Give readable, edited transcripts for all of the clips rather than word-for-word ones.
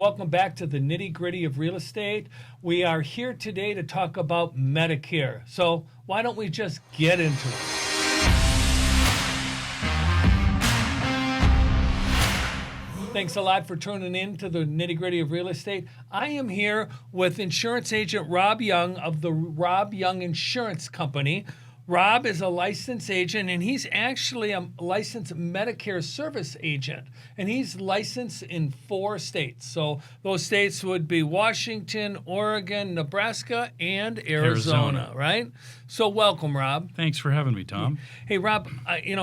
Welcome back to the nitty gritty of real estate. We are here today to talk about Medicare. So why don't we just get into it? Thanks a lot for tuning in to the nitty gritty of real estate. I am here with insurance agent Rob Young of the Rob Young Insurance Company. Rob is a licensed agent, and he's actually a licensed Medicare service agent, and he's licensed in 4 states. So those states would be Washington, Oregon, Nebraska, and Arizona. Right? So welcome, Rob. Thanks for having me, Tom. Hey, Rob,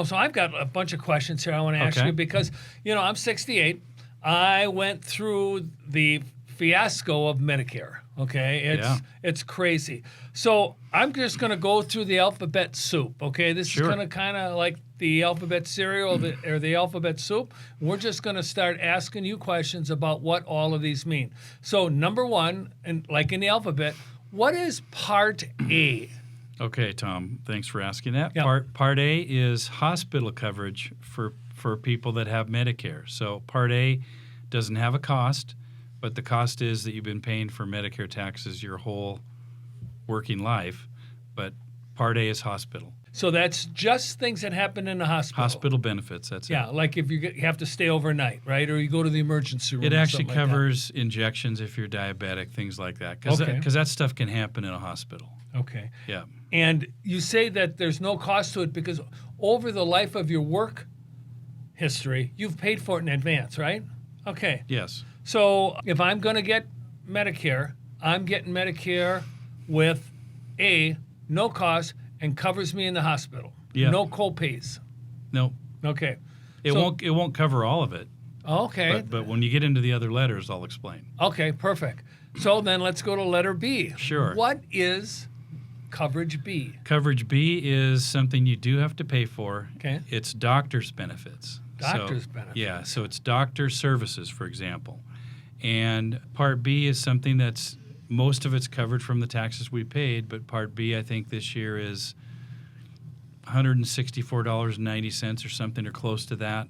so I've got a bunch of questions here I want to ask you because, I'm 68. I went through the fiasco of Medicare. Okay, it's crazy. So I'm just going to go through the alphabet soup. Okay, this is going to kind of like the alphabet cereal or the alphabet soup. We're just going to start asking you questions about what all of these mean. So number 1, and like in the alphabet, what is Part A? Okay, Tom, thanks for asking that. Yep. Part A is hospital coverage for people that have Medicare. So Part A doesn't have a cost, but the cost is that you've been paying for Medicare taxes your whole working life. But Part A is hospital. So that's just things that happen in the hospital. Hospital benefits, that's it. Yeah, like if you have to stay overnight, right? Or you go to the emergency room. It actually like covers injections if you're diabetic, things like that. Because that stuff can happen in a hospital. Okay. Yeah. And you say that there's no cost to it because over the life of your work history, you've paid for it in advance, right? Okay. Yes. So if I'm going to get Medicare, I'm getting Medicare with A, no cost, and covers me in the hospital. Yeah. No co-pays. No. Okay. It won't cover all of it. Okay. But when you get into the other letters, I'll explain. Okay, perfect. So then let's go to letter B. Sure. What is coverage B? Coverage B is something you do have to pay for. Okay. It's doctor's benefits. Doctor's benefits. Yeah, so it's doctor services, for example. And Part B is something that's most of it's covered from the taxes we paid, but Part B I think this year is $164.90 or something or close to that.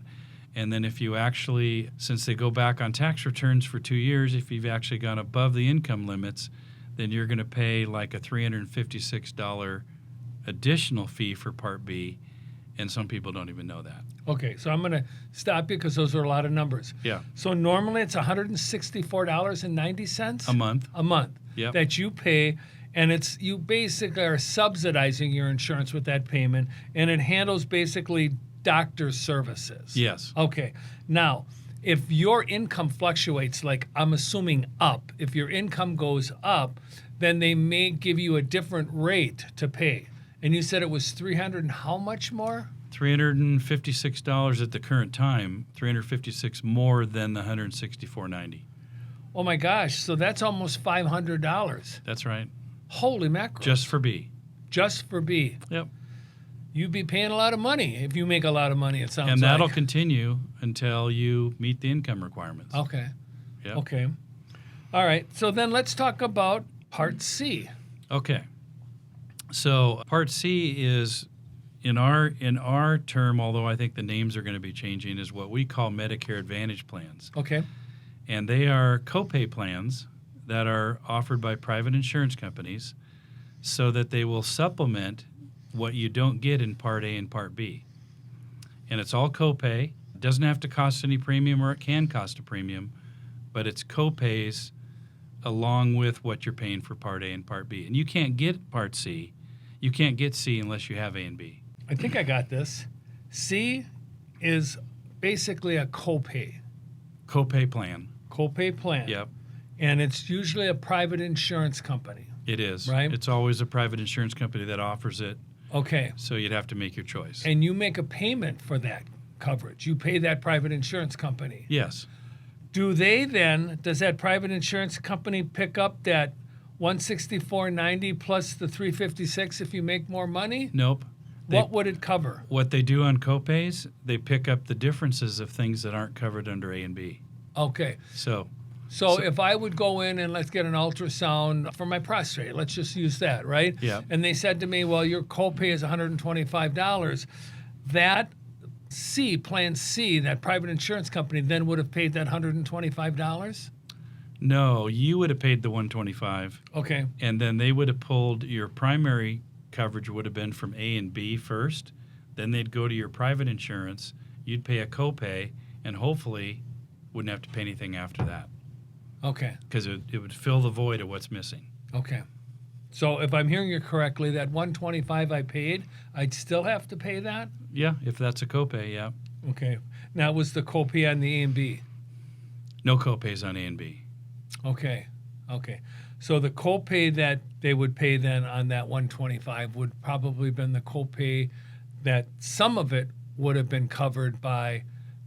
And then if you actually, since they go back on tax returns for 2 years, if you've actually gone above the income limits, then you're going to pay like a $356 additional fee for Part B, and some people don't even know that. Okay, so I'm going to stop you because those are a lot of numbers. Yeah. So normally it's $164.90 A month. A month Yep. that you pay, and you basically are subsidizing your insurance with that payment, and it handles basically doctor services. Yes. Okay. Now, if your income fluctuates, like I'm assuming up, if your income goes up, then they may give you a different rate to pay. And you said it was 300 and how much more? $356 at the current time, $356 more than the $164.90. Oh my gosh, so that's almost $500. That's right. Holy mackerel. Just for B. Just for B. Yep. You'd be paying a lot of money if you make a lot of money, it sounds like. And that'll continue until you meet the income requirements. Okay. Yep. Okay. All right, so then let's talk about Part C. Okay. So Part C is, in our term, although I think the names are going to be changing, is what we call Medicare Advantage plans. Okay. And they are copay plans that are offered by private insurance companies so that they will supplement what you don't get in Part A and Part B. And it's all copay. It doesn't have to cost any premium, or it can cost a premium, but it's copays along with what you're paying for Part A and Part B. And you can't get Part C. You can't get C unless you have A and B. I think I got this. C is basically a copay. Copay plan. Copay plan. Yep. And it's usually a private insurance company. It is. Right? It's always a private insurance company that offers it. Okay. So you'd have to make your choice. And you make a payment for that coverage. You pay that private insurance company. Yes. Does that private insurance company pick up that $164.90 plus the $356 if you make more money? Nope. What would it cover? What they do on copays, they pick up the differences of things that aren't covered under A and B. Okay. So if I would go in and let's get an ultrasound for my prostate, let's just use that, right? Yeah. And they said to me, well, your copay is $125. That Plan C, that private insurance company, then would have paid that $125? No, you would have paid the $125. Okay. And then they would have pulled your primary coverage would have been from A and B first. Then they'd go to your private insurance. You'd pay a copay, and hopefully wouldn't have to pay anything after that. Okay. Because it would fill the void of what's missing. Okay. So if I'm hearing you correctly, that $125 I paid, I'd still have to pay that? Yeah, if that's a copay, yeah. Okay. Now, was the copay on the A and B? No copays on A and B. Okay. Okay. So the copay that they would pay then on that $125 would probably been the copay that some of it would have been covered by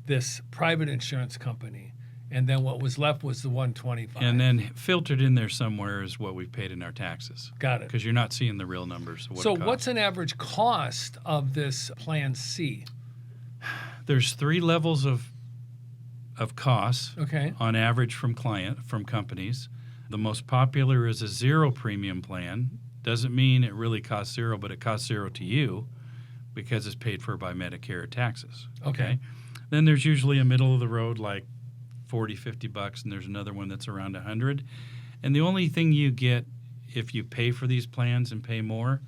this private insurance company. And then what was left was the $125. And then filtered in there somewhere is what we've paid in our taxes. Got it. Because you're not seeing the real numbers of what So it costs. what's an average cost of this Plan C? There's 3 levels of costs Okay. on average from companies. The most popular is a 0 premium plan. Doesn't mean it really costs 0, but it costs 0 to you because it's paid for by Medicare taxes. Okay. Then there's usually a middle of the road like $40, $50, and there's another one that's around $100. And the only thing you get if you pay for these plans and pay more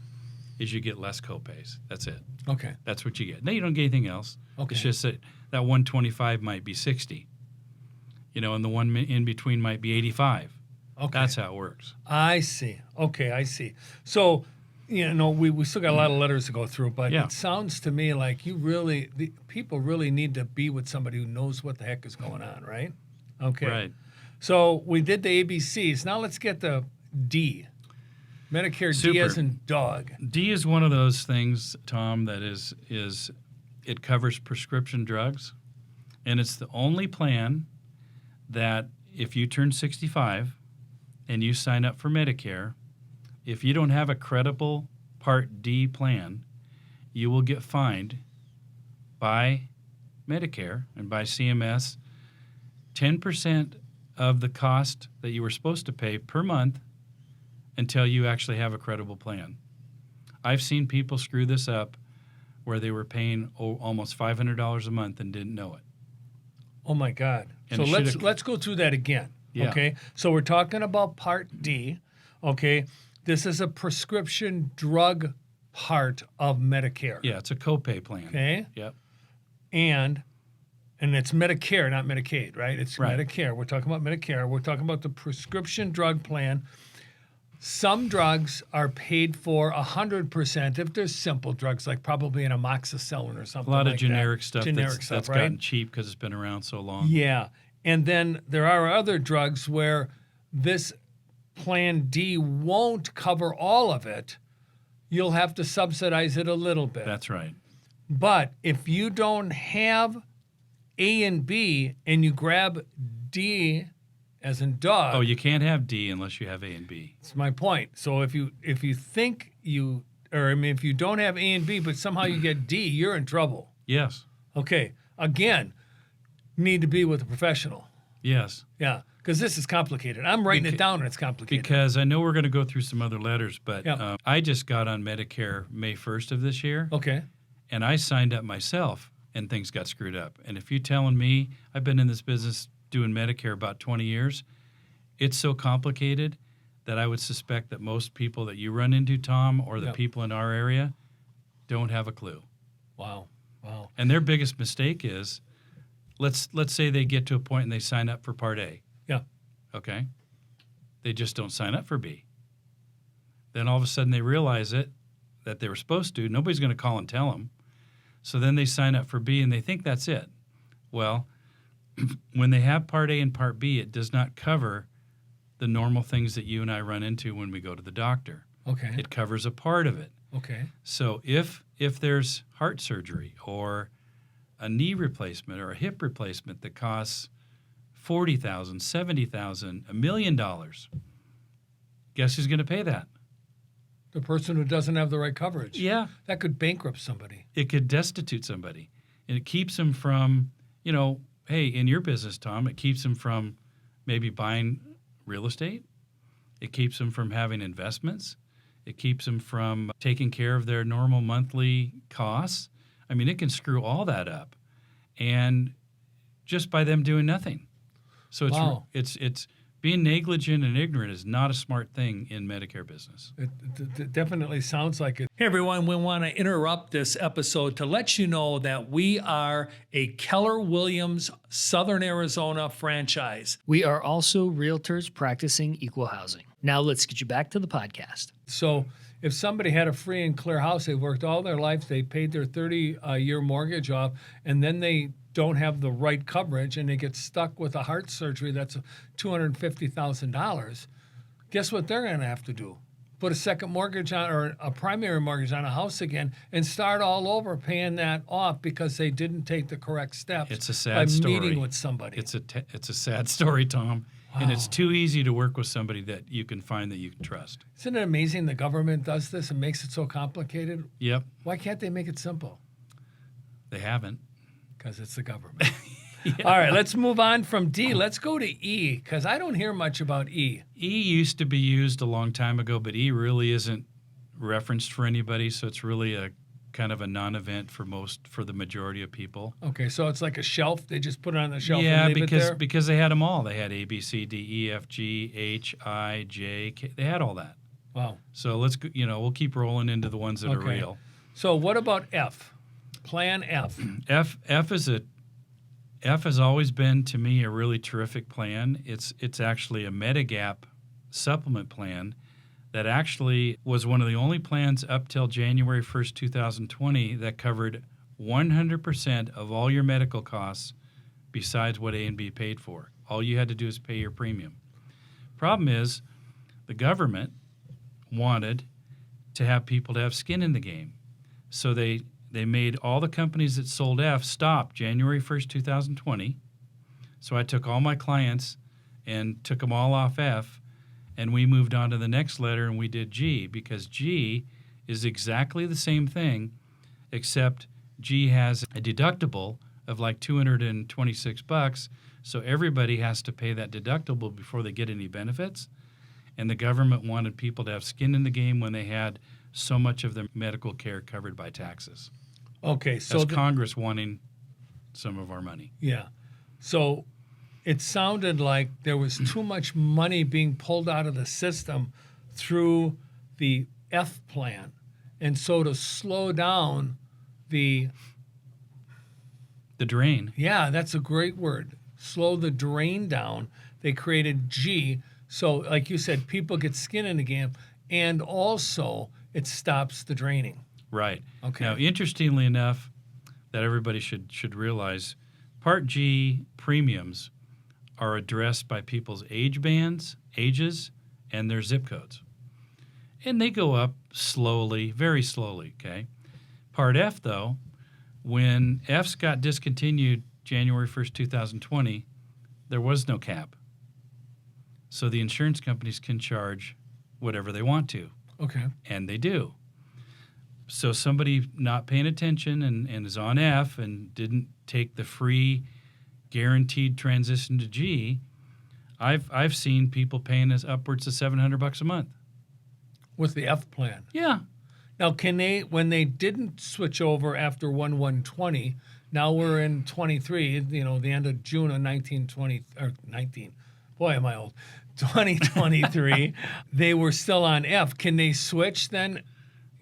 is you get less copays. That's it. Okay. That's what you get. No, you don't get anything else. Okay. It's just that 125 might be 60. And the one in between might be 85. Okay. That's how it works. I see. Okay, I see. So, we still got a lot of letters to go through, but Yeah. it sounds to me like people really need to be with somebody who knows what the heck is going on, right? Okay. Right. So we did the ABCs. Now let's get the D. Medicare D Super. as in dog. D is one of those things, Tom, that is it covers prescription drugs, and it's the only plan that if you turn 65 and you sign up for Medicare, if you don't have a credible Part D plan, you will get fined by Medicare and by CMS 10% of the cost that you were supposed to pay per month until you actually have a credible plan. I've seen people screw this up where they were paying almost $500 a month and didn't know it. Oh my God. And So it let's go through that again. Yeah. Okay. So we're talking about Part D. Okay. This is a prescription drug part of Medicare. Yeah, it's a copay plan. Okay. Yep. And it's Medicare, not Medicaid, right? It's Right. Medicare. We're talking about Medicare. We're talking about the prescription drug plan. Some drugs are paid for 100% if there's simple drugs, like probably an amoxicillin or something A lot like of generic that. stuff Generic that's right? gotten cheap because it's been around so long. Yeah. And then there are other drugs where this Plan D won't cover all of it. You'll have to subsidize it a little bit. That's right. But if you don't have A and B and you grab D as in dog, Oh, you can't have D unless you have A and B. that's my point. So if you think if you don't have A and B but somehow you get D, you're in trouble. Yes. Okay. Again, need to be with a professional. Yes. Yeah, because this is complicated. I'm writing it down and it's complicated. Because I know we're going to go through some other letters, but Yeah. I just got on Medicare May 1st of this year, Okay. and I signed up myself, and things got screwed up. And if you're telling me, I've been in this business doing Medicare about 20 years, it's so complicated that I would suspect that most people that you run into, Tom, or the Yep. people in our area, don't have a clue. Wow. And their biggest mistake is, let's say they get to a point and they sign up for Part A. Yeah. Okay? They just don't sign up for B. Then all of a sudden they realize that they were supposed to. Nobody's going to call and tell them. So then they sign up for B and they think that's it. Well, when they have Part A and Part B, it does not cover the normal things that you and I run into when we go to the doctor. Okay. It covers a part of it. Okay. So if there's heart surgery or a knee replacement or a hip replacement that costs $40,000, $70,000, $1 million, guess who's going to pay that? The person who doesn't have the right coverage. Yeah. That could bankrupt somebody. It could destitute somebody. And it keeps them from, hey, in your business, Tom, it keeps them from maybe buying real estate. It keeps them from having investments. It keeps them from taking care of their normal monthly costs. I mean, it can screw all that up. And just by them doing nothing. So Wow. it's Being negligent and ignorant is not a smart thing in Medicare business. It definitely sounds like it. Hey, everyone, we want to interrupt this episode to let you know that we are a Keller Williams Southern Arizona franchise. We are also realtors practicing equal housing. Now let's get you back to the podcast. So if somebody had a free and clear house, they worked all their life, they paid their 30-year mortgage off, and then they don't have the right coverage and they get stuck with a heart surgery that's $250,000, guess what they're going to have to do? Put a second mortgage on, or a primary mortgage on a house again, and start all over paying that off because they didn't take the correct steps. It's a sad story. By meeting with somebody. It's a sad story, Tom. Wow. And it's too easy to work with somebody that you can find that you can trust. Isn't it amazing the government does this and makes it so complicated? Yep. Why can't they make it simple? They haven't. Because it's the government. Yeah. All right, let's move on from D. Let's go to E, because I don't hear much about E. E used to be used a long time ago, but E really isn't referenced for anybody, so it's really a kind of a non-event for the majority of people. Okay, so it's like a shelf. They just put it on the shelf and leave it there? Because they had them all. They had A, B, C, D, E, F, G, H, I, J, K. They had all that. Wow. So we'll keep rolling into the ones that are real. So what about F? Plan F. F has always been, to me, a really terrific plan. It's actually a Medigap supplement plan that actually was one of the only plans up till January 1st, 2020 that covered 100% of all your medical costs besides what A and B paid for. All you had to do is pay your premium. Problem is, the government wanted to have people to have skin in the game. So they made all the companies that sold F stop January 1st, 2020. So I took all my clients and took them all off F, and we moved on to the next letter and we did G, because G is exactly the same thing, except G has a deductible of like $226, so everybody has to pay that deductible before they get any benefits. And the government wanted people to have skin in the game when they had so much of their medical care covered by taxes. Okay, so that's Congress wanting some of our money. Yeah. So it sounded like there was too much money being pulled out of the system through the F plan. And so to slow down the drain. Yeah, that's a great word. Slow the drain down. They created G. So like you said, people get skin in the game, and also it stops the draining. Right. Okay. Now, interestingly enough, that everybody should realize, Part G premiums are addressed by people's ages, and their zip codes. And they go up slowly, very slowly, okay? Part F, though, when F's got discontinued January 1st, 2020, there was no cap. So the insurance companies can charge whatever they want to. Okay. And they do. So somebody not paying attention and is on F and didn't take the free guaranteed transition to G, I've seen people paying us upwards of $700 a month. With the F plan? Yeah. Now, when they didn't switch over after 1/1/20, now we're in 23, the end of June of 19. Boy, am I old. 2023, they were still on F. Can they switch then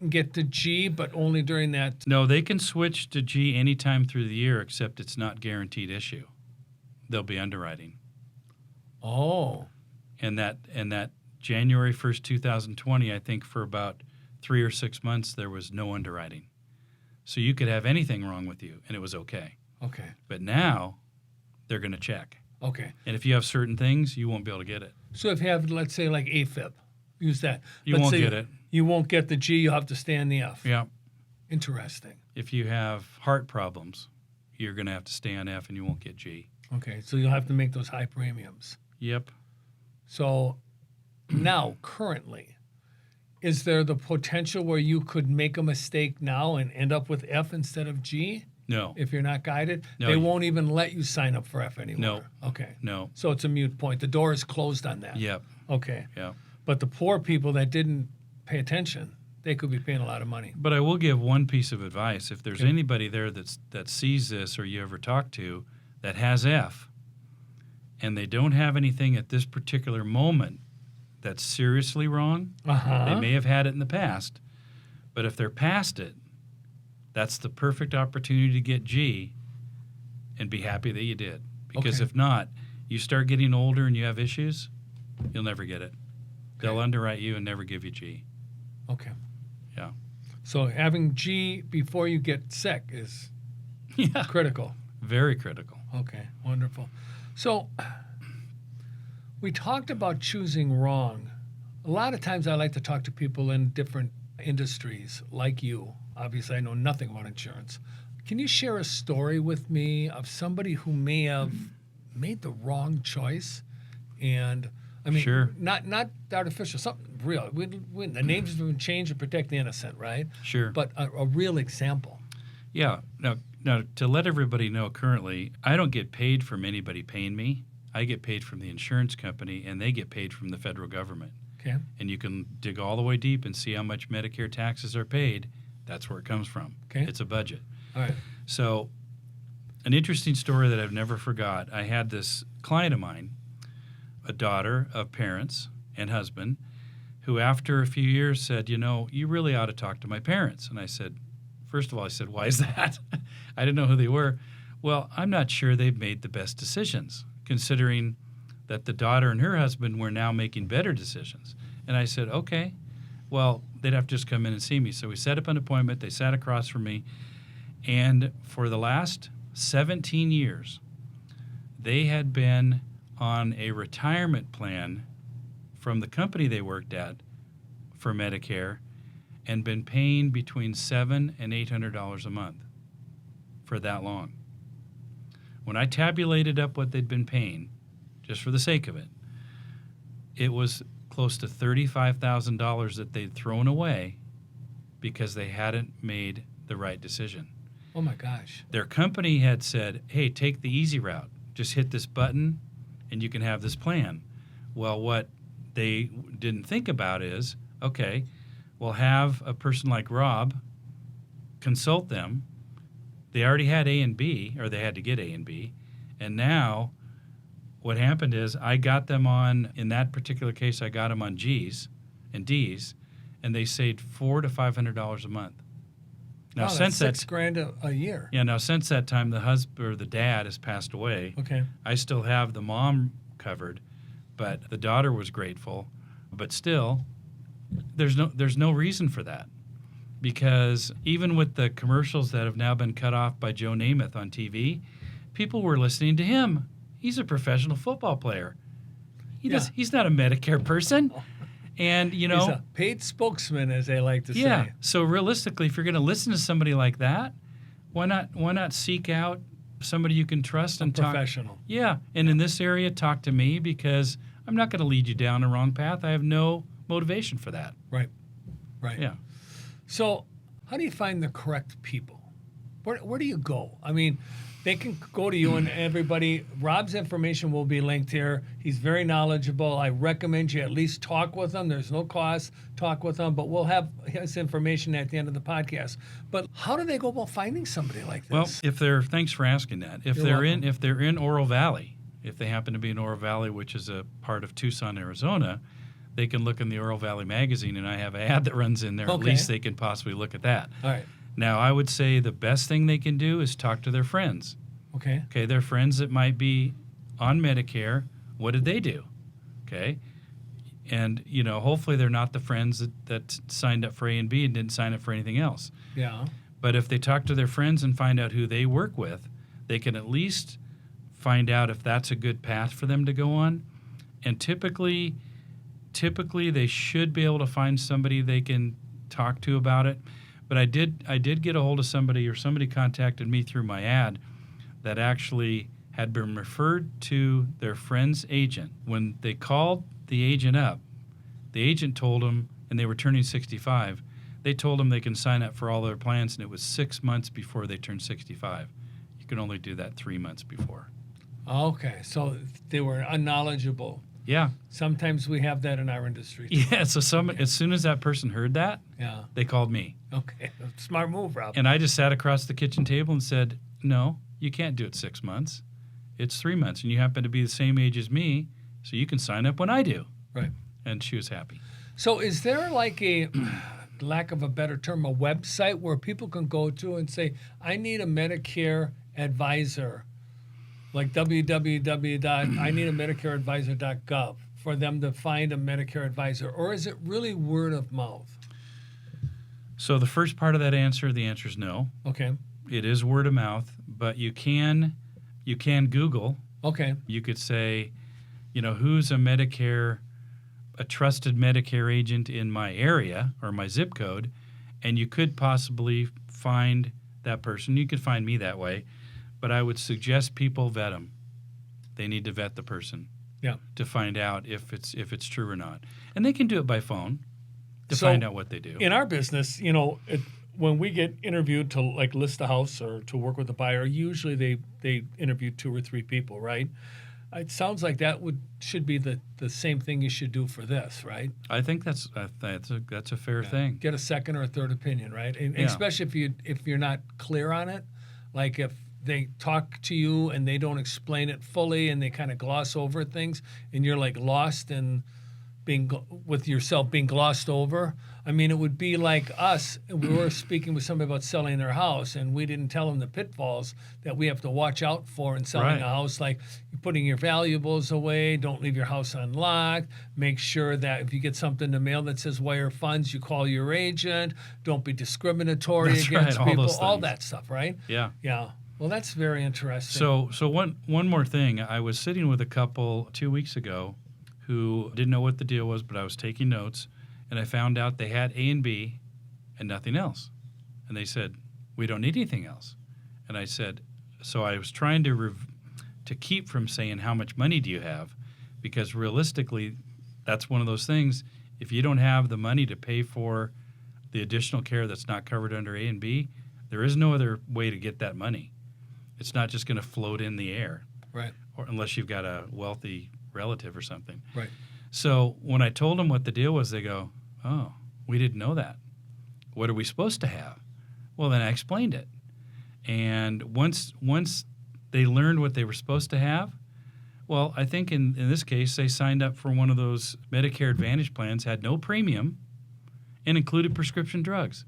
and get to G, but only during that? No, they can switch to G anytime through the year, except it's not guaranteed issue. They'll be underwriting. Oh. And that January 1st, 2020, I think for about 3 or 6 months, there was no underwriting. So you could have anything wrong with you, and it was okay. Okay. But now, they're going to check. Okay. And if you have certain things, you won't be able to get it. So if you have, let's say, like AFib, use that. You won't get it. You won't get the G, you'll have to stay on the F. Yeah. Interesting. If you have heart problems, you're going to have to stay on F and you won't get G. Okay, so you'll have to make those high premiums. Yep. So now, currently, is there the potential where you could make a mistake now and end up with F instead of G? No. If you're not guided? No. They won't even let you sign up for F anymore? No. Okay. No. So it's a moot point. The door is closed on that? Yep. Okay. Yeah. But the poor people that didn't pay attention, they could be paying a lot of money. But I will give one piece of advice. If there's anybody there that sees this or you ever talk to that has F, and they don't have anything at this particular moment that's seriously wrong, they may have had it in the past, but if they're past it, that's the perfect opportunity to get G and be happy that you did. Because if not, you start getting older and you have issues, you'll never get it. They'll underwrite you and never give you G. Okay. Yeah. So having G before you get sick is critical. Very critical. Okay, wonderful. So we talked about choosing wrong. A lot of times I like to talk to people in different industries like you. Obviously, I know nothing about insurance. Can you share a story with me of somebody who may have made the wrong choice? And I mean, sure. not artificial, something real. The names have been changed to protect the innocent, right? Sure. But a real example. Yeah. Now, to let everybody know currently, I don't get paid from anybody paying me. I get paid from the insurance company, and they get paid from the federal government. Okay. And you can dig all the way deep and see how much Medicare taxes are paid. That's where it comes from. Okay. It's a budget. All right. So an interesting story that I've never forgot, I had this client of mine, a daughter of parents and husband, who after a few years said, you really ought to talk to my parents. And I said, first of all, why is that? I didn't know who they were. Well, I'm not sure they've made the best decisions, considering that the daughter and her husband were now making better decisions. And I said, okay, well, they'd have to just come in and see me. So we set up an appointment. They sat across from me. And for the last 17 years, they had been on a retirement plan from the company they worked at for Medicare and been paying between $700 and $800 a month for that long. When I tabulated up what they'd been paying, just for the sake of it, it was close to $35,000 that they'd thrown away because they hadn't made the right decision. Oh my gosh. Their company had said, hey, take the easy route. Just hit this button and you can have this plan. Well, what they didn't think about is, okay, we'll have a person like Rob consult them. They already had A and B, or they had to get A and B. And now what happened is I got them on, in that particular case, I got them on G's and D's, and they saved $400 to $500 a month. Now, wow, since that's $6,000 a year. Yeah. Now, since that time, the husband or the dad has passed away. Okay. I still have the mom covered, but the daughter was grateful. But still, there's no reason for that, because even with the commercials that have now been cut off by Joe Namath on TV, people were listening to him. He's a professional football player. He's not a Medicare person. And, he's a paid spokesman, as they like to say. Yeah. So realistically, if you're going to listen to somebody like that, why not seek out somebody you can trust and talk? Professional. Yeah. And in this area, talk to me, because I'm not going to lead you down the wrong path. I have no motivation for that. Right. Right. Yeah. So how do you find the correct people? Where do you go? I mean, they can go to you, and everybody, Rob's information will be linked here. He's very knowledgeable. I recommend you at least talk with him. There's no cost. Talk with him, but we'll have his information at the end of the podcast. But how do they go about finding somebody like this? Well, thanks for asking that. If they're in Oro Valley, if they happen to be in Oro Valley, which is a part of Tucson, Arizona, they can look in the Oro Valley magazine, and I have an ad that runs in there. Okay. At least they can possibly look at that. All right. Now, I would say the best thing they can do is talk to their friends. Okay. Okay, their friends that might be on Medicare, what did they do? Okay. And, hopefully they're not the friends that signed up for A and B and didn't sign up for anything else. Yeah. But if they talk to their friends and find out who they work with, they can at least find out if that's a good path for them to go on. And typically they should be able to find somebody they can talk to about it. But I did get a hold of somebody, or somebody contacted me through my ad, that actually had been referred to their friend's agent. When they called the agent up, the agent told them, and they were turning 65, they told them they can sign up for all their plans, and it was 6 months before they turned 65. You can only do that 3 months before. Okay, so they were unknowledgeable. Yeah. Sometimes we have that in our industry too. Yeah, so as soon as that person heard that, yeah, they called me. Okay, smart move, Rob. And I just sat across the kitchen table and said, no, you can't do it 6 months. it's 3 months, and you happen to be the same age as me, so you can sign up when I do. Right. And she was happy. So is there like a, lack of a better term, a website where people can go to and say, I need a Medicare advisor, like www.ineedamedicareadvisor.gov, for them to find a Medicare advisor? Or is it really word of mouth? So the first part of that answer, the answer is no. Okay. It is word of mouth, but you can Google. Okay. You could say, who's a trusted Medicare agent in my area or my zip code, and you could possibly find that person. You could find me that way, but I would suggest people vet them. They need to vet the person to find out if it's true or not, and they can do it by phone to find out what they do. In our business, when we get interviewed to like list a house or to work with a buyer, usually they interview 2 or 3 people, right? It sounds like that should be the same thing you should do for this, right? I think that's a fair thing. Get a second or a third opinion, right? And especially if you're not clear on it, like if they talk to you and they don't explain it fully and they kind of gloss over things, and you're like lost and with yourself being glossed over. I mean, it would be like us. We were speaking with somebody about selling their house, and we didn't tell them the pitfalls that we have to watch out for in selling a house, like you're putting your valuables away, don't leave your house unlocked, make sure that if you get something in the mail that says wire funds, you call your agent, don't be discriminatory against people, all that stuff, right? Yeah. Yeah. Well, that's very interesting. So one more thing. I was sitting with a couple 2 weeks ago who didn't know what the deal was, but I was taking notes, and I found out they had A and B and nothing else. And they said, we don't need anything else. And I said, so I was trying to keep from saying how much money do you have, because realistically, that's one of those things. If you don't have the money to pay for the additional care that's not covered under A and B, there is no other way to get that money. It's not just going to float in the air. Right. Or unless you've got a wealthy relative or something. Right. So when I told them what the deal was, they go, oh, we didn't know that. What are we supposed to have? Well, then I explained it. And once they learned what they were supposed to have, well, I think in this case, they signed up for one of those Medicare Advantage plans, had no premium, and included prescription drugs.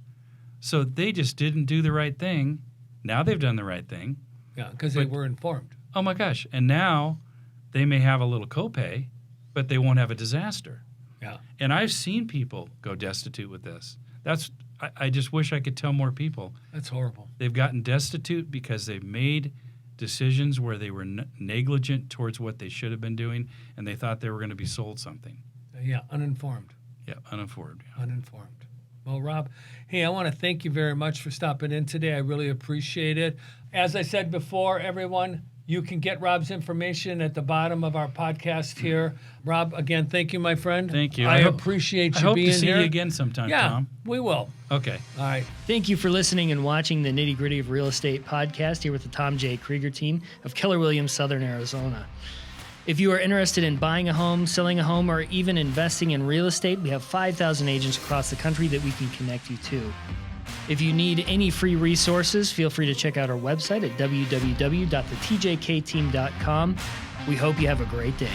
So they just didn't do the right thing. Now they've done the right thing. Yeah, because they were informed. Oh, my gosh. And now they may have a little copay, but they won't have a disaster. Yeah. And I've seen people go destitute with this. I just wish I could tell more people. That's horrible. They've gotten destitute because they've made decisions where they were negligent towards what they should have been doing, and they thought they were going to be sold something. Yeah, uninformed. Yeah, uninformed. Yeah. Uninformed. Well, Rob, hey, I want to thank you very much for stopping in today. I really appreciate it. As I said before, everyone, you can get Rob's information at the bottom of our podcast here. Rob, again, thank you, my friend. Thank you. I appreciate you being here. I hope to see you again sometime, Tom. Yeah, we will. Okay. All right. Thank you for listening and watching the Nitty Gritty of Real Estate podcast here with the Tom J. Krieger team of Keller Williams, Southern Arizona. If you are interested in buying a home, selling a home, or even investing in real estate, we have 5,000 agents across the country that we can connect you to. If you need any free resources, feel free to check out our website at www.thetjkteam.com. We hope you have a great day.